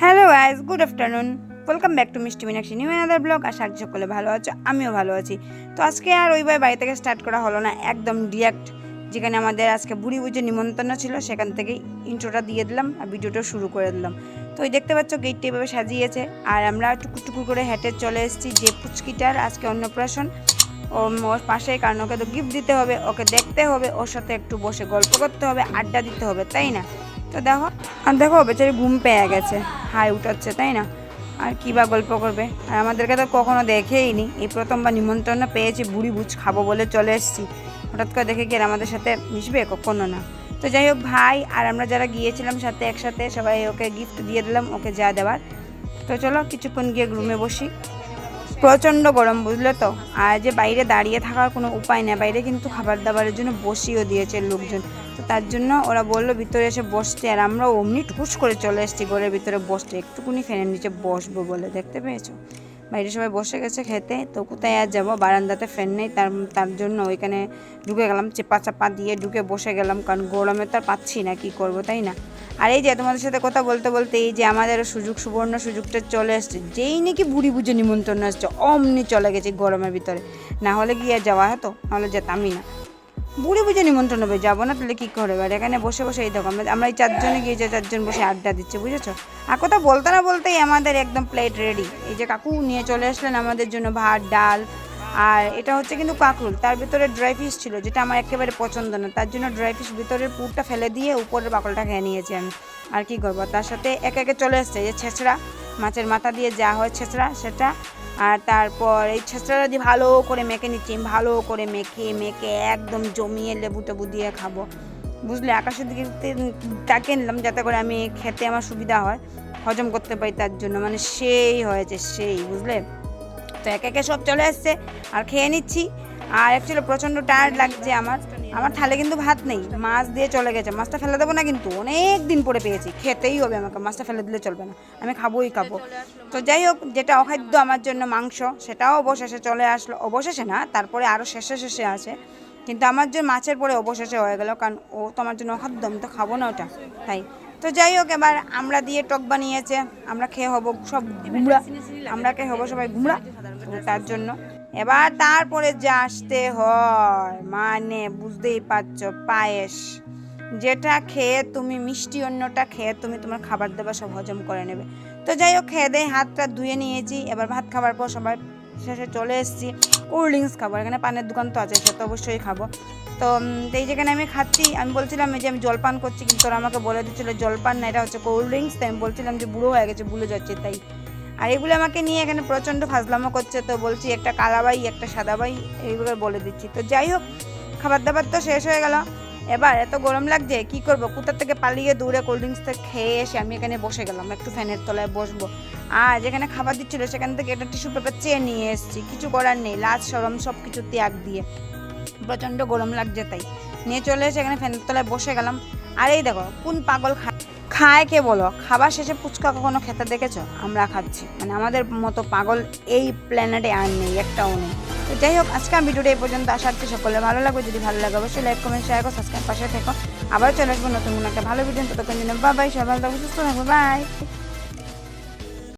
Hello guys, good afternoon, welcome back to মিষ্টি Meenakshi new another blog. আশা করি সকলে ভালো আছো, আমিও ভালো আছি। তো আজকে আর ওইভাবে বাড়ি থেকে স্টার্ট করা হলো না, একদম ডিরেক্ট যেখানে আমাদের আজকে বুড়ি পুজোর নিমন্ত্রণ ছিল সেখান থেকেই ইন্ট্রোটা দিয়ে দিলাম আর ভিডিওটা শুরু করে দিলাম। তো ওই দেখতে পাচ্ছ গেটটা এভাবে সাজিয়েছে আর আমরা টুকুর টুকুর করে হেঁটে চলে এসেছি যে পুচকিটার আজকে অন্নপ্রাশন ওর পাশেই, কারণ ওকে তো গিফট দিতে হবে, ওকে দেখতে হবে, ওর সাথে একটু বসে গল্প করতে হবে, আড্ডা দিতে হবে, তাই না? তো দেখো বেচারি ঘুম পেয়ে গেছে, হাই উঠাচ্ছে, তাই না? আর কী বা গল্প করবে, আর আমাদেরকে তো কখনো দেখেই নি, এই প্রথমবার নিমন্ত্রণ পেয়েছি, বুড়ি বুঝ খাবো বলে চলে এসেছি। হঠাৎ করে দেখে কি আর আমাদের সাথে মিশবে? কখনো না। তো যাই হোক, ভাই আর আমরা যারা গিয়েছিলাম সাথে একসাথে সবাই ওকে গিফট দিয়ে দিলাম, ওকে যা দেওয়ার। তো চলো কিছুক্ষণ গিয়ে রুমে বসি, প্রচণ্ড গরম, বুঝলে তো। আর যে বাইরে দাঁড়িয়ে থাকার কোনো উপায় নেই, বাইরে কিন্তু খাবার দাবারের জন্য বসিয়েও দিয়েছে লোকজন। তো তার জন্য ওরা বললো ভিতরে এসে বসতে, আর আমরা অমনি ঠুস করে চলে এসেছি ঘরের ভিতরে বসতে, একটুকুনি ফ্যানের নিচে বসবো বলে। দেখতে পেয়েছো বাইরে সবাই বসে গেছে খেতে, তো কোথায় আর যাবো, বারান্দাতে ফ্যান নেই, তার জন্য ওইখানে ঢুকে গেলাম, চেপা চাপা দিয়ে ঢুকে বসে গেলাম, কারণ গরমে তো আর পাচ্ছি না, কী করবো, তাই না? আর এই যে তোমাদের সাথে কথা বলতে বলতে এই যে আমাদের সুবর্ণ সুযোগটা চলে এসছে, যেই নাকি বুড়ি বুঝে নিমন্ত্রণ আসছে অমনি চলে গেছি গরমের ভিতরে, না হলে গিয়ে যাওয়া হতো, নাহলে যেতামই না। বুড়ি বুঝে নিমন্ত্রণ হবে, যাবো না তাহলে কী করে? এবার এখানে বসে বসে এই দেখো আমরা এই চারজনে গিয়েছি, চারজন বসে আড্ডা দিচ্ছে, বুঝেছো? আর কথা বলতে না বলতেই আমাদের একদম প্লেট রেডি। এই যে কাকু নিয়ে চলে আসলেন আমাদের জন্য ভাত ডাল, আর এটা হচ্ছে কিন্তু কাঁকরোল, তার ভিতরে ড্রাই ফিশ ছিল, যেটা আমার একেবারে পছন্দ না, তার জন্য ড্রাই ফিশ ভিতরের পুরটা ফেলে দিয়ে উপরের বাকলটা খেয়ে নিয়েছি আমি। আর কি করবো, তার সাথে একে একে চলে এসছে যে ছেঁচড়া, মাছের মাথা দিয়ে যা হয় ছেঁচড়া সেটা, আর তারপর এই ছেঁচড়াটা দিয়ে ভালো করে মেখে নিচ্ছি, ভালো করে মেখে একদম জমিয়ে লেবু টেবু দিয়ে খাবো, বুঝলে? আকাশের দিকে তাকিয়ে নিলাম যাতে করে আমি খেতে আমার সুবিধা হয়, হজম করতে পারি, তার জন্য মানে সেই হয়েছে সেই, বুঝলে? তো একে একে সব চলে আসছে আর খেয়ে নিচ্ছি। আর অ্যাকচুয়ালি প্রচণ্ড টায়ার্ড লাগছে আমার থালে কিন্তু ভাত নেই, মাছ দিয়ে চলে গেছে, মাছটা ফেলে দেবো না, কিন্তু অনেক দিন পরে পেয়েছি, খেতেই হবে আমাকে, মাছটা ফেলে দিলে চলবে না, আমি খাবোই খাবো। তো যাই হোক, যেটা অখাদ্য আমার জন্য মাংস, সেটাও অবশেষে চলে আসলো, অবশেষে না, তারপরে আরও শেষে আছে, কিন্তু আমার জন্য মাছের পরে অবশেষে হয়ে গেল, কারণ ও তো আমার জন্য অখাদ্য, আমি তো খাবো না ওটা, তাই। তো যাই হোক, এবার আমরা দিয়ে টক বানিয়েছে, আমরা খেয়ে হবো সব গুমড়া, আমরা খেয়ে হবো সবাই গুমড়া, তার জন্য এবার তারপরে যে আসতে হয় মানে বুঝতেই পারছো, পায়েস, যেটা খেয়ে তুমি মিষ্টি অন্যটা খেয়ে তুমি তোমার খাবার দাবার সব হজম করে নেবে। তো যাই হোক, খেয়ে দিয়ে হাতটা ধুয়ে নিয়েছি, এবার ভাত খাবার পর সবাই শেষে চলে এসেছি কোল্ড ড্রিঙ্কস খাবো, এখানে পানের দোকান তো আছে, সে তো অবশ্যই খাবো। তো এই যেখানে আমি খাচ্ছি, আমি বলছিলাম যে আমি জলপান করছি, কিন্তু ওরা আমাকে বলে দিচ্ছিলো জলপান না, এটা হচ্ছে কোল্ড ড্রিঙ্কস। তাই আমি বলছিলাম যে বুড়ো হয়ে গেছে, ভুলে যাচ্ছে, তাই। আর এগুলো আমাকে নিয়ে এখানে প্রচণ্ড ফাজলামো করছে, তো বলছি একটা কালাবাই একটা সাদাবাই, এইগুলো বলে দিচ্ছি। তো যাই হোক, খাবার দাবার তো শেষ হয়ে গেল, এবার এত গরম লাগছে, কি করবো, কোথা থেকে পালিয়ে দূরে কোল্ড ড্রিঙ্কসটা খেয়ে এসে আমি এখানে বসে গেলাম, একটু ফ্যানের তলায় বসবো। আর যেখানে খাবার দিচ্ছিলো সেখান থেকে একটা টিস্যু পেপার চেয়ে নিয়ে এসেছি, কিছু করার নেই, লাজ শরম সব কিছু ত্যাগ দিয়ে, প্রচণ্ড গরম লাগছে তাই নিয়ে চলে এসে এখানে ফ্যানের তলায় বসে গেলাম। আর এই দেখো কোন পাগল খায় কে বলো? খাবার শেষে ফুচকা কখনো খেতে দেখেছো? আমরা খাচ্ছি, মানে আমাদের মতো পাগল এই প্ল্যানেটে আর নেই, একটাও নেই। তো যাই হোক, আজকে ভিডিওটা এই পর্যন্ত, আশা করছি সকলে ভালো লাগবে, যদি ভালো লাগে অবশ্যই লাইক কমেন্ট শেয়ার করো, সাবস্ক্রাইব পাশে থেকো, আবার চলে আসবো নতুন কোনো একটা ভালো ভিডিও, ততক্ষণ জন্য বাই বাই, সবাই ভালো থাকবে, সুস্থ থাকবে, বাই।